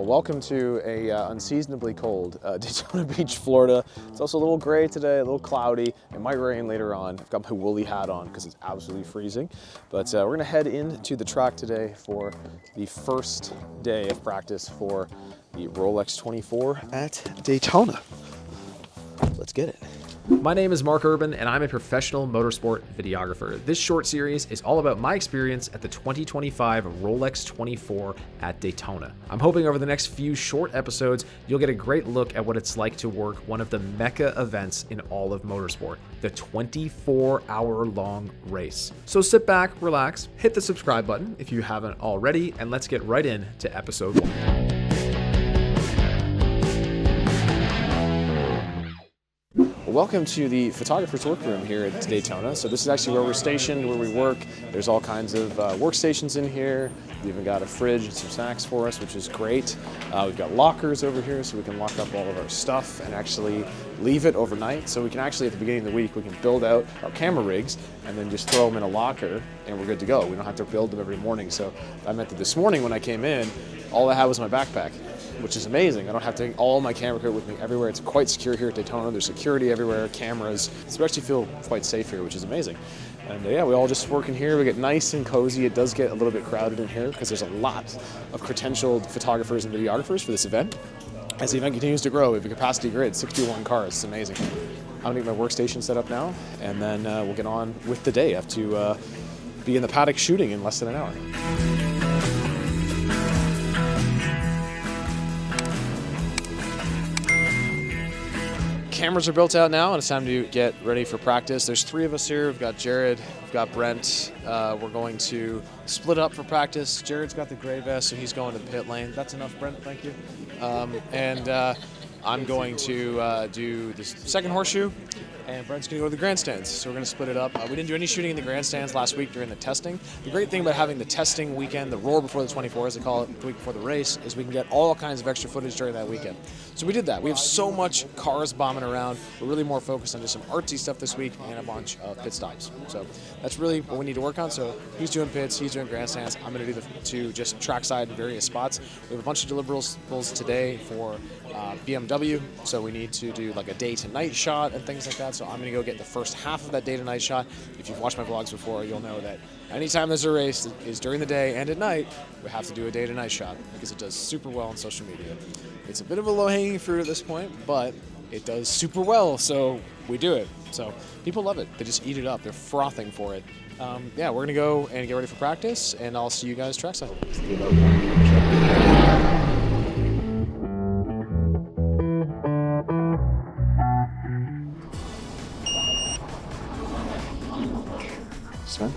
welcome to a unseasonably cold Daytona Beach, Florida. It's also a little gray today, a little cloudy. It might rain later on. I've got my woolly hat on because it's absolutely freezing. But we're gonna head into the track today for the first day of practice for the Rolex 24 at Daytona. Let's get it. My name is Mark Urban, and I'm a professional motorsport videographer. This short series is all about my experience at the 2025 Rolex 24 at Daytona. I'm hoping over the next few short episodes, you'll get a great look at what it's like to work one of the mecca events in all of motorsport, the 24-hour-long race. So sit back, relax, hit the subscribe button if you haven't already, and let's get right into episode 1. Welcome to the photographer's workroom here at Daytona. So this is actually where we're stationed, where we work. There's all kinds of workstations in here. We've even got a fridge and some snacks for us, which is great. We've got lockers over here so we can lock up all of our stuff and actually leave it overnight. So we can actually, at the beginning of the week, we can build out our camera rigs and then just throw them in a locker and we're good to go. We don't have to build them every morning. So I meant that this morning when I came in, all I had was my backpack, which is amazing. I don't have to take all my camera equipment with me everywhere. It's quite secure here at Daytona. There's security everywhere, cameras. So we actually feel quite safe here, which is amazing. And yeah, we all just work in here. We get nice and cozy. It does get a little bit crowded in here because there's a lot of credentialed photographers and videographers for this event. As the event continues to grow, we have a capacity grid, 61 cars. It's amazing. I'm gonna get my workstation set up now, and then we'll get on with the day. I have to be in the paddock shooting in less than an hour. Cameras are built out now, and it's time to get ready for practice. There's 3 of us here. We've got Jared, we've got Brent. We're going to split up for practice. Jared's got the gray vest, so he's going to the pit lane. That's enough, Brent, thank you. I'm going to do the second horseshoe, and Brent's going to go to the grandstands. So we're going to split it up. We didn't do any shooting in the grandstands last week during the testing. The great thing about having the testing weekend, the roar before the 24, as they call it, the week before the race, is we can get all kinds of extra footage during that weekend. So we did that. We have so much cars bombing around. We're really more focused on just some artsy stuff this week and a bunch of pit stops. So that's really what we need to work on. So he's doing pits, he's doing grandstands. I'm going to do the 2 just trackside in various spots. We have a bunch of deliverables today for BMW, so we need to do like a day to night shot and things like that. So I'm going to go get the first half of that day to night shot. If you've watched my vlogs before, you'll know that anytime there's a race is during the day and at night, we have to do a day to night shot because it does super well on social media. It's a bit of a low hanging fruit at this point, but it does super well, so we do it. So people love it. They just eat it up. They're frothing for it. Yeah, we're going to go and get ready for practice, and I'll see you guys trackside. Sven?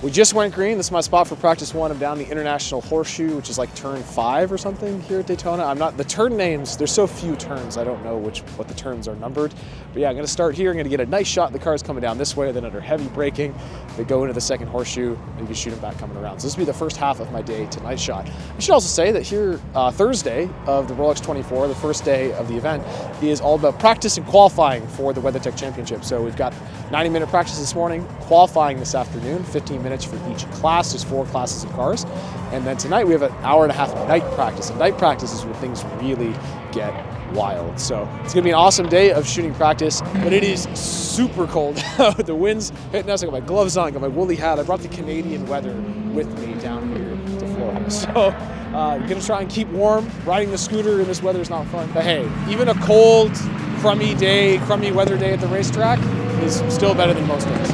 We just went green. This is my spot for practice 1. I'm down the International Horseshoe, which is like turn 5 or something here at Daytona. The turn names, there's so few turns, I don't know what the turns are numbered. But yeah, I'm gonna start here. I'm gonna get a nice shot. The car's coming down this way, then under heavy braking, they go into the second horseshoe, and you can shoot them back coming around. So this will be the first half of my day to night shot. I should also say that here, Thursday of the Rolex 24, the first day of the event, is all about practice and qualifying for the WeatherTech Championship. So we've got 90-minute practice this morning, qualifying this afternoon, 15 minutes for each class. There's 4 classes of cars. And then tonight we have an hour-and-a-half night practice. And night practice is where things really get wild. So it's gonna be an awesome day of shooting practice, but it is super cold out. The wind's hitting us. I got my gloves on, I got my woolly hat. I brought the Canadian weather with me down here to Florida. So I'm gonna try and keep warm. Riding the scooter in this weather is not fun. But hey, even a cold, crummy weather day at the racetrack is still better than most days.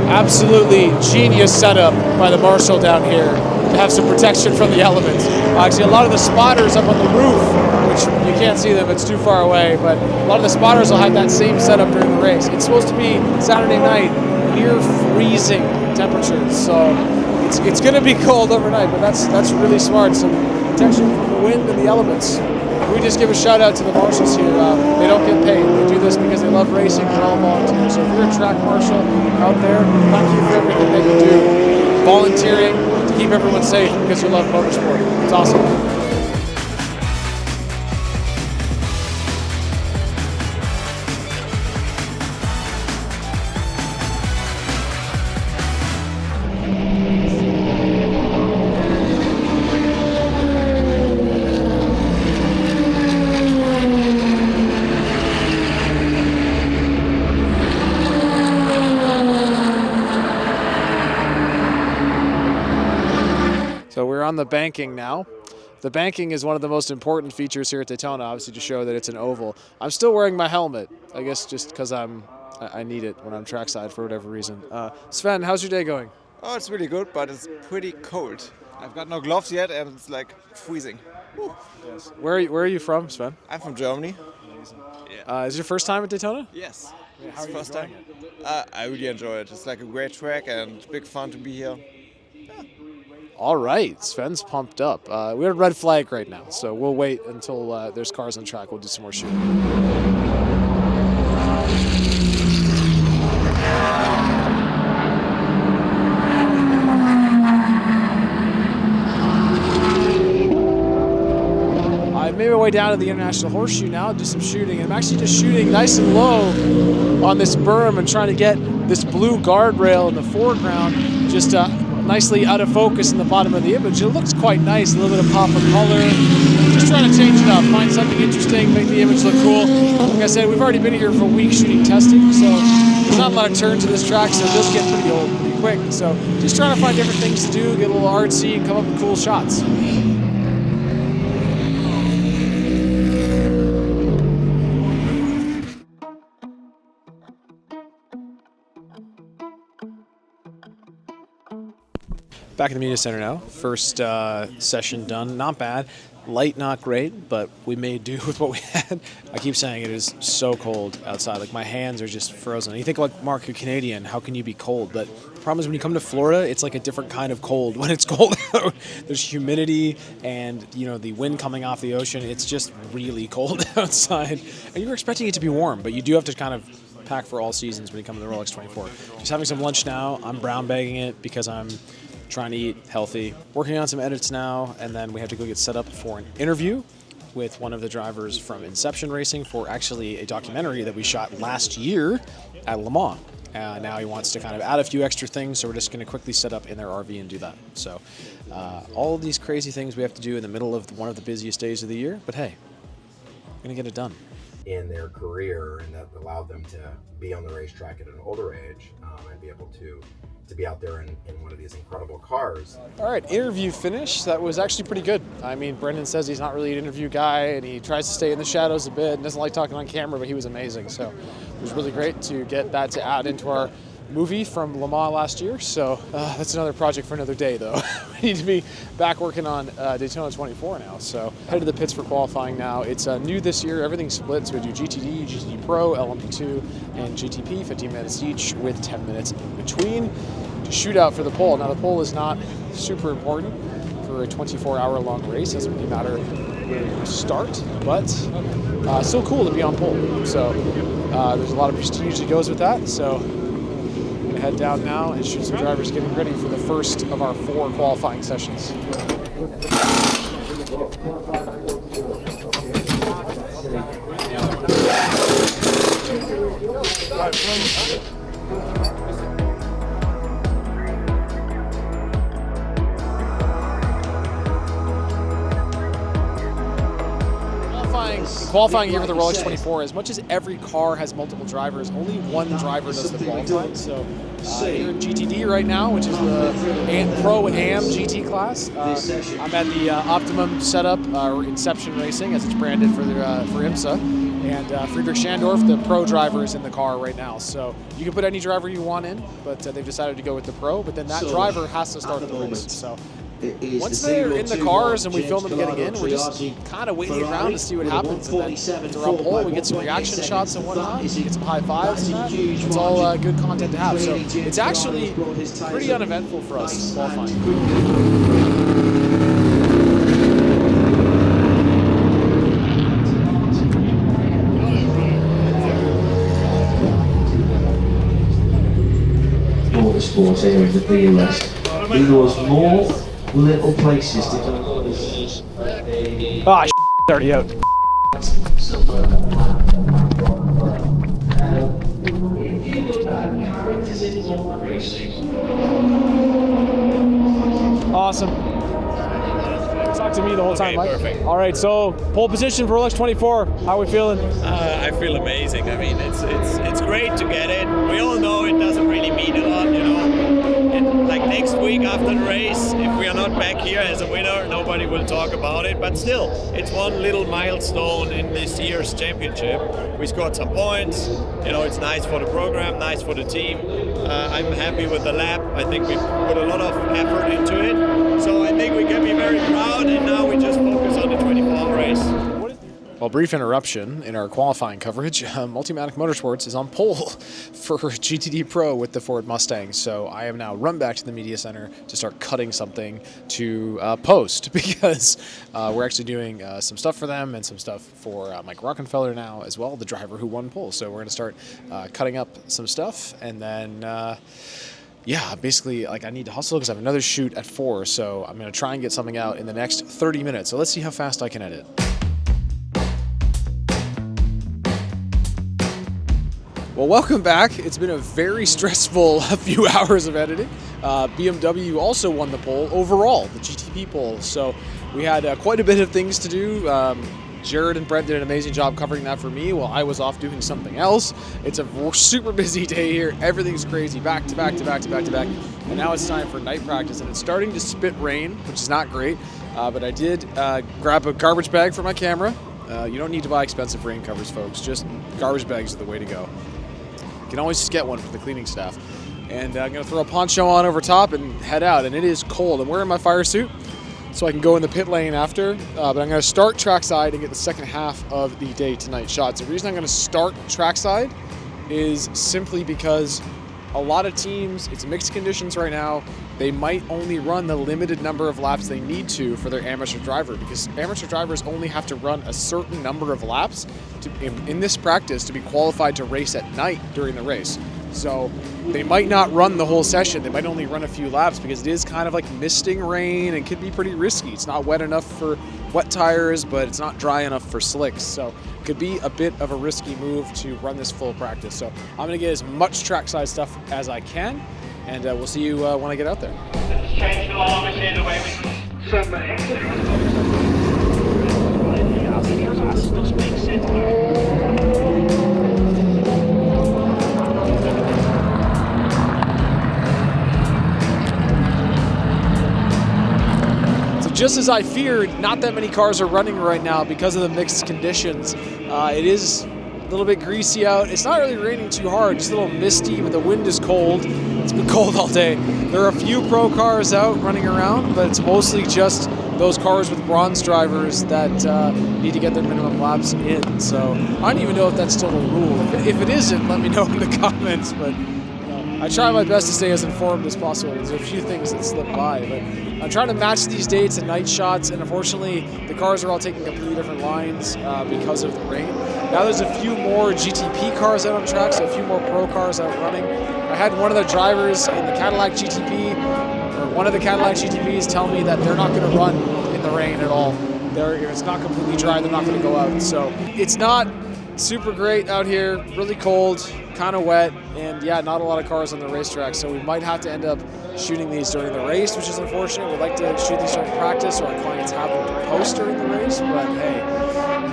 Absolutely genius setup by the marshal down here to have some protection from the elements. Actually, a lot of the spotters up on the roof, which you can't see them, it's too far away, but a lot of the spotters will have that same setup during the race. It's supposed to be Saturday night, near freezing temperatures, so it's going to be cold overnight, but that's really smart. Some protection from the wind and the elements. We just give a shout out to the marshals here. They don't get paid. racing, they're all volunteers. So if you're a track marshal out there, thank you for everything that you do. Volunteering to keep everyone safe because you love motorsport. It's awesome. So we're on the banking now. The banking is one of the most important features here at Daytona, obviously to show that it's an oval. I'm still wearing my helmet, I guess just because I need it when I'm trackside for whatever reason. Sven, how's your day going? Oh, it's really good, but it's pretty cold. I've got no gloves yet, and it's like freezing. Yes. Where are you from, Sven? I'm from Germany. Is it your first time at Daytona? Yes. Yeah, It's the first time. I really enjoy it. It's like a great track and big fun to be here. All right, Sven's pumped up. We're at red flag right now, so we'll wait until there's cars on track. We'll do some more shooting. I made my way down to the International Horseshoe now, do some shooting. I'm actually just shooting nice and low on this berm and trying to get this blue guardrail in the foreground just nicely out of focus in the bottom of the image. It looks quite nice, a little bit of pop of color. Just trying to change it up, find something interesting, make the image look cool. Like I said, we've already been here for a week shooting testing, so there's not a lot of turns to this track, so it does get pretty old pretty quick. So just trying to find different things to do, get a little artsy, and come up with cool shots. Back in the media center now. First session done. Not bad. Light, not great, but we made do with what we had. I keep saying it is so cold outside. Like, my hands are just frozen. You think, like, Mark, you're Canadian. How can you be cold? But the problem is when you come to Florida, it's like a different kind of cold when it's cold out. There's humidity and, you know, the wind coming off the ocean. It's just really cold outside. And you're expecting it to be warm, but you do have to kind of pack for all seasons when you come to the Rolex 24. Just having some lunch now. I'm brown bagging it because I'm trying to eat healthy. Working on some edits now, and then we have to go get set up for an interview with one of the drivers from Inception Racing for actually a documentary that we shot last year at Le Mans. Now he wants to kind of add a few extra things, so we're just going to quickly set up in their RV and do that. So all of these crazy things we have to do in the middle of one of the busiest days of the year, but hey, we're going to get it done. In their career, and that allowed them to be on the racetrack at an older age and be able to be out there in one of these incredible cars. All right, interview finish. That was actually pretty good. I mean, Brendan says he's not really an interview guy, and he tries to stay in the shadows a bit and doesn't like talking on camera, but he was amazing. So it was really great to get that to add into our movie from Le Mans last year. So that's another project for another day, though. We need to be back working on Daytona 24 now. So head to the pits for qualifying now. It's new this year. Everything's split. So we do GTD, GTD Pro, LMP2, and GTP, 15 minutes each with 10 minutes in between to shoot out for the pole. Now, the pole is not super important for a 24-hour long race. It doesn't really matter where you start, but still cool to be on pole. So there's a lot of prestige that goes with that. So I'm gonna head down now and shoot some drivers getting ready for the first of our 4 qualifying sessions. Qualifying here for the Rolex 24, as much as every car has multiple drivers, only one driver does the qualifying. So here in GTD right now, which is the Pro Am GT class. I'm at the Optimum setup, or Inception Racing, as it's branded for IMSA. And Friedrich Schandorf, the Pro driver, is in the car right now. So you can put any driver you want in, but they've decided to go with the Pro. But then that driver has to start the race. So once they're in the cars and we film them getting in, we're just kind of waiting around to see what happens. And then if they're on pole, we get some reaction shots and whatnot, get some high fives and that. It's all good content to have. So it's actually pretty uneventful for us qualifying. Motorsport here in the BUS. He knows more little places to go. Ah, already out. Awesome. Talk to me the whole time, Mike. Perfect. All right, so pole position for Rolex 24. How are we feeling? I feel amazing. I mean, it's great to get it. We all know it doesn't really mean a lot, you know. And like next week after the race, if we are not back here as a winner, nobody will talk about it. But still, it's one little milestone in this year's championship. We scored some points. You know, it's nice for the program, nice for the team. I'm happy with the lap. I think we put a lot of effort into it. So I think we can be very proud. And now we just focus on the 24 race. Well, brief interruption in our qualifying coverage. Multimatic Motorsports is on pole for GTD Pro with the Ford Mustang. So I have now run back to the media center to start cutting something to post because we're actually doing some stuff for them and some stuff for Mike Rockenfeller now as well, the driver who won pole. So we're going to start cutting up some stuff and then yeah, basically, like I need to hustle because I have another shoot at 4. So I'm going to try and get something out in the next 30 minutes. So let's see how fast I can edit. Well, welcome back. It's been a very stressful few hours of editing. BMW also won the pole overall, the GTP pole. So we had quite a bit of things to do. Jared and Brett did an amazing job covering that for me while I was off doing something else. It's a super busy day here. Everything's crazy, back to back to back to back to back. And now it's time for night practice, and it's starting to spit rain, which is not great. But I did grab a garbage bag for my camera. You don't need to buy expensive rain covers, folks. Just garbage bags are the way to go. You can always just get one for the cleaning staff. And I'm going to throw a poncho on over top and head out. And it is cold. I'm wearing my fire suit so I can go in the pit lane after. But I'm going to start trackside and get the second half of the day tonight shots. The reason I'm going to start trackside is simply because a lot of teams, it's mixed conditions right now. They might only run the limited number of laps they need to for their amateur driver because amateur drivers only have to run a certain number of laps in this practice to be qualified to race at night during the race. So they might not run the whole session. They might only run a few laps because it is kind of like misting rain and could be pretty risky. It's not wet enough for wet tires, but it's not dry enough for slicks. So it could be a bit of a risky move to run this full practice. So I'm going to get as much trackside stuff as I can, and we'll see you when I get out there. Change the law, we say the way Just as I feared, not that many cars are running right now because of the mixed conditions. It is a little bit greasy out. It's not really raining too hard, just a little misty, but the wind is cold. It's been cold all day. There are a few pro cars out running around, but it's mostly just those cars with bronze drivers that need to get their minimum laps in. So I don't even know if that's still the rule. If it isn't, let me know in the comments. But I try my best to stay as informed as possible. There's a few things that slip by, but I'm trying to match these dates and night shots, and unfortunately, the cars are all taking completely different lines because of the rain. Now there's a few more GTP cars out on track, so a few more pro cars out running. I had one of the drivers in the Cadillac GTP, or one of the Cadillac GTPs, tell me that they're not going to run in the rain at all. It's not completely dry, they're not going to go out. So it's not super great out here, really cold, kind of wet, and yeah, not a lot of cars on the racetrack, so we might have to end up shooting these during the race, which is unfortunate. We'd like to shoot these during practice, or our clients have them to post during the race, but hey,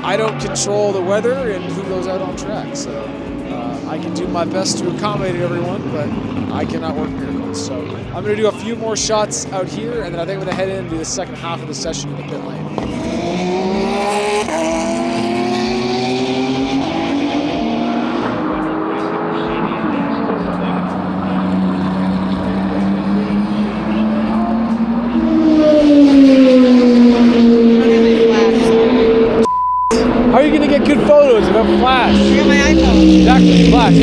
I don't control the weather and who goes out on track, so I can do my best to accommodate everyone, but I cannot work miracles. So I'm going to do a few more shots out here, and then I think I'm going to head in and do the second half of the session in the pit lane. How are you going to get good photos without flash? I got my iPhone. Exactly, flash.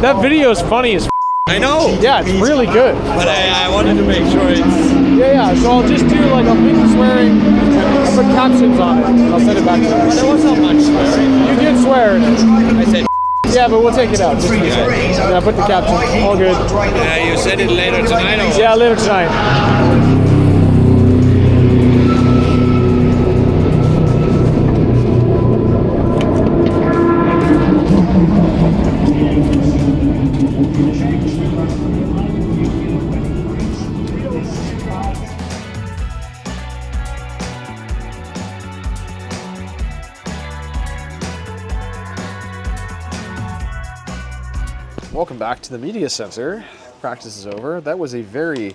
That video is funny as I know. Yeah, it's really good. But I wanted to make sure it's... Yeah, so I'll just do like a big swearing, I'll put captions on it, and I'll send it back to you. But there was not much swearing. You did swear in it. I said... Yeah, but we'll take it out. Just for yeah, put the caption. All good. Yeah, you said it later tonight. Or... Yeah, later tonight. Welcome back to the media center. Practice is over. That was a very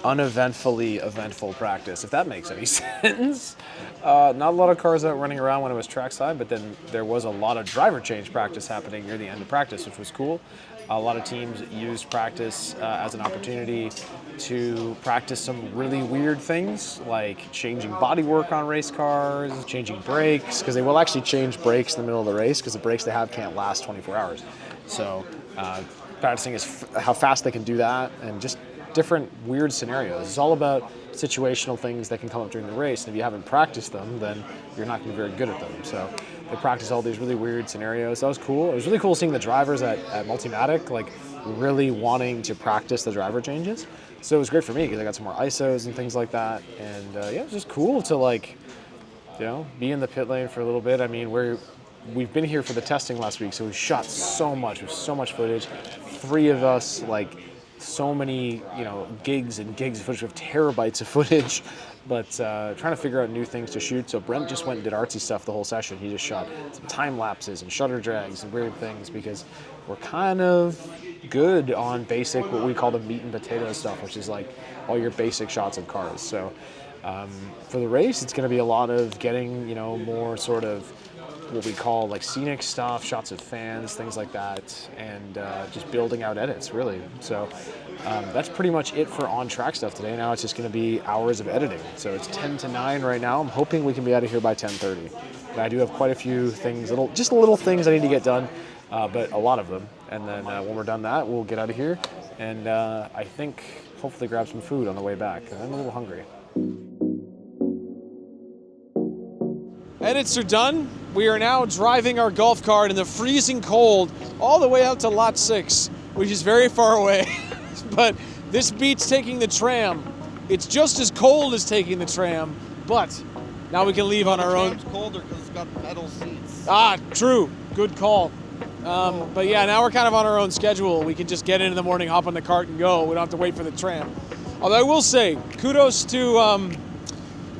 uneventfully eventful practice, if that makes any sense. Not a lot of cars out running around when it was trackside, but then there was a lot of driver change practice happening near the end of practice, which was cool. A lot of teams used practice as an opportunity to practice some really weird things, like changing bodywork on race cars, changing brakes, because they will actually change brakes in the middle of the race, because the brakes they have can't last 24 hours. So practicing is how fast they can do that, and just different weird scenarios. It's all about situational things that can come up during the race, and if you haven't practiced them, then you're not going to be very good at them. So they practice all these really weird scenarios. That was cool. It was really cool seeing the drivers at Multimatic, like really wanting to practice the driver changes. So it was great for me because I got some more ISOs and things like that. And yeah, it was just cool to, like, you know, be in the pit lane for a little bit. I mean, we've been here for the testing last week, so we shot so much. With so much footage. 3 of us, like, so many, you know, gigs and gigs of footage, of terabytes of footage, but trying to figure out new things to shoot. So Brent just went and did artsy stuff the whole session. He just shot some time lapses and shutter drags and weird things, because we're kind of good on basic, what we call the meat and potatoes stuff, which is like all your basic shots of cars. So for the race, it's going to be a lot of getting, you know, more sort of what we call like scenic stuff, shots of fans, things like that, and just building out edits, really. So that's pretty much it for on-track stuff today. Now it's just going to be hours of editing. So it's 10 to 9 right now. I'm hoping we can be out of here by 10:30. But I do have quite a few things, just little things I need to get done, but a lot of them. And then when we're done that, we'll get out of here, and I think hopefully grab some food on the way back. I'm a little hungry. Edits are done. We are now driving our golf cart in the freezing cold all the way out to lot 6, which is very far away. But this beats taking the tram. It's just as cold as taking the tram, but now we can leave on our own. It's colder because it's got metal seats. Ah, true. Good call. But yeah, now we're kind of on our own schedule. We can just get in the morning, hop on the cart, and go. We don't have to wait for the tram. Although I will say, kudos to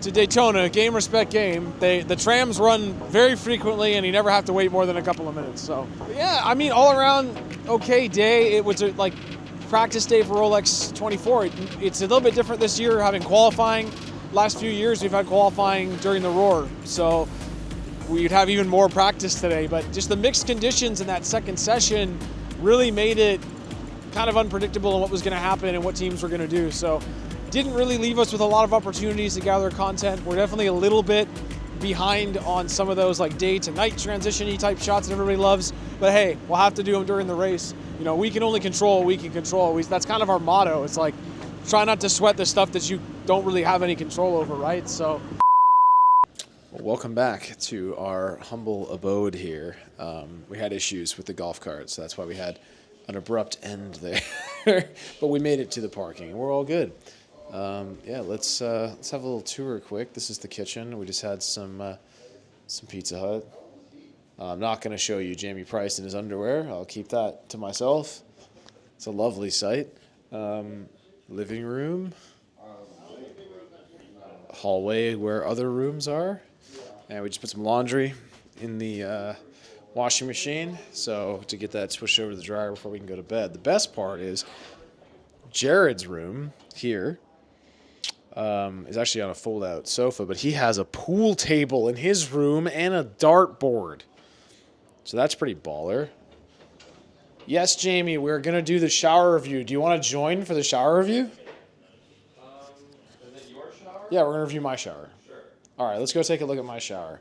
Daytona, game respect game. The trams run very frequently, and you never have to wait more than a couple of minutes. So yeah, I mean, all around okay day. It was like practice day for Rolex 24. It's a little bit different this year, having qualifying. Last few years we've had qualifying during the Roar, so we'd have even more practice today. But just the mixed conditions in that second session really made it kind of unpredictable on what was going to happen and what teams were going to do. So didn't really leave us with a lot of opportunities to gather content. We're definitely a little bit behind on some of those like day to night transition-y type shots that everybody loves. But hey, we'll have to do them during the race. You know, we can only control what we can control. That's kind of our motto. It's like, try not to sweat the stuff that you don't really have any control over, right? So. Well, welcome back to our humble abode here. We had issues with the golf cart, so that's why we had an abrupt end there. But we made it to the parking, and we're all good. Yeah, let's have a little tour quick. This is the kitchen. We just had some Pizza Hut. I'm not going to show you Jamey Price in his underwear. I'll keep that to myself. It's a lovely sight. Living room. Hallway where other rooms are. And we just put some laundry in the washing machine, so to get that switched over to the dryer before we can go to bed. The best part is Jared's room here is actually on a fold-out sofa, but he has a pool table in his room and a dartboard. So that's pretty baller. Yes, Jamie, we're going to do the shower review. Do you want to join for the shower review? Is it your shower? Yeah, we're going to review my shower. Sure. All right, let's go take a look at my shower.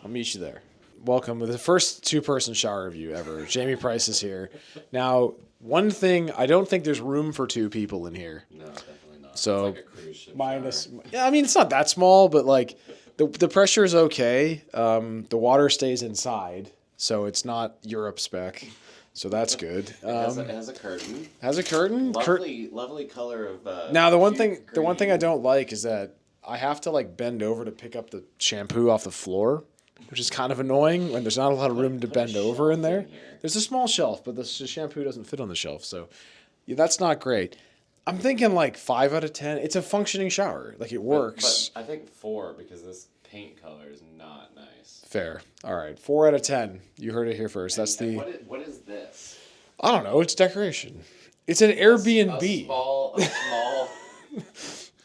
I'll meet you there. welcome with the first two-person shower review ever. Jamey Price is here. Now, one thing, I don't think there's room for two people in here. No, definitely not. So It's like a cruise ship minus, shower. yeah, I mean, it's not that small, but like the pressure is okay. The water stays inside, so it's not Europe spec. So that's good. It has a curtain. Has a curtain. Lovely color of. Now the one thing I don't like is that I have to like bend over to pick up the shampoo off the floor, which is kind of annoying when there's not a lot of room to bend over in there. There's a small shelf, but the shampoo doesn't fit on the shelf, so yeah, that's not great. I'm thinking like 5 out of 10. It's a functioning shower, like it works. But I think 4 because this paint color is not nice. Fair. All right, 4 out of 10. You heard it here first. That's the. What is this? I don't know. It's decoration. It's an Airbnb. A small.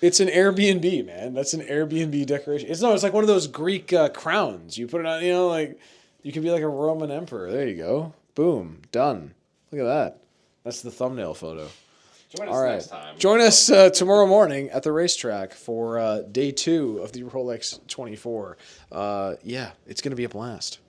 It's an Airbnb, man. That's an Airbnb decoration. It's like one of those Greek crowns. You put it on, like, you can be like a Roman emperor. There you go. Boom. Done. Look at that. That's the thumbnail photo. Join us next time. Join us tomorrow morning at the racetrack for day 2 of the Rolex 24. Yeah, it's going to be a blast.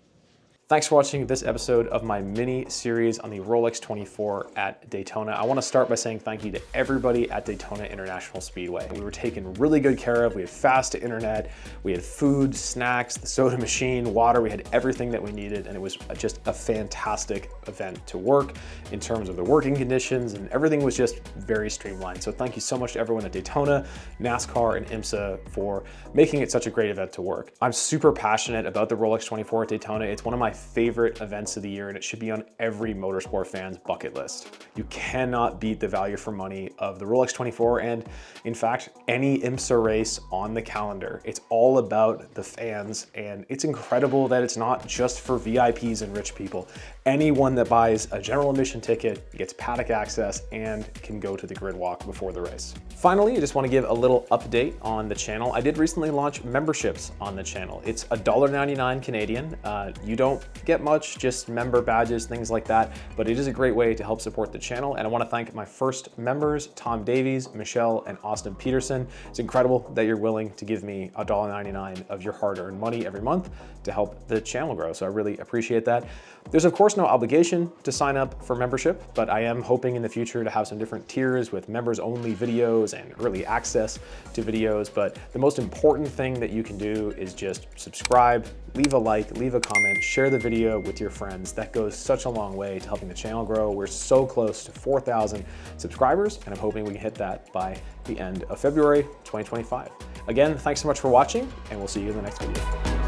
Thanks for watching this episode of my mini series on the Rolex 24 at Daytona. I want to start by saying thank you to everybody at Daytona International Speedway. We were taken really good care of. We had fast internet, we had food, snacks, the soda machine, water. We had everything that we needed, and it was just a fantastic event to work in terms of the working conditions, and everything was just very streamlined. So thank you so much to everyone at Daytona, NASCAR, and IMSA for making it such a great event to work. I'm super passionate about the Rolex 24 at Daytona. It's one of my favorite events of the year, and it should be on every motorsport fan's bucket list. You cannot beat the value for money of the Rolex 24 and, in fact, any IMSA race on the calendar. It's all about the fans, and it's incredible that it's not just for VIPs and rich people. Anyone that buys a general admission ticket gets paddock access and can go to the grid walk before the race. Finally, I just want to give a little update on the channel. I did recently launch memberships on the channel. It's $1.99 Canadian. You don't get much, just member badges, things like that, but it is a great way to help support the channel. And I want to thank my first members, Tom Davies, Michelle, and Austin Peterson. It's incredible that you're willing to give me $1.99 of your hard-earned money every month to help the channel grow. So I really appreciate that. There's of course no obligation to sign up for membership, but I am hoping in the future to have some different tiers with members only videos and early access to videos. But the most important thing that you can do is just subscribe, leave a like, leave a comment, share the video with your friends. That goes such a long way to helping the channel grow. We're so close to 4,000 subscribers, and I'm hoping we can hit that by the end of February 2025. Again, thanks so much for watching, and we'll see you in the next video.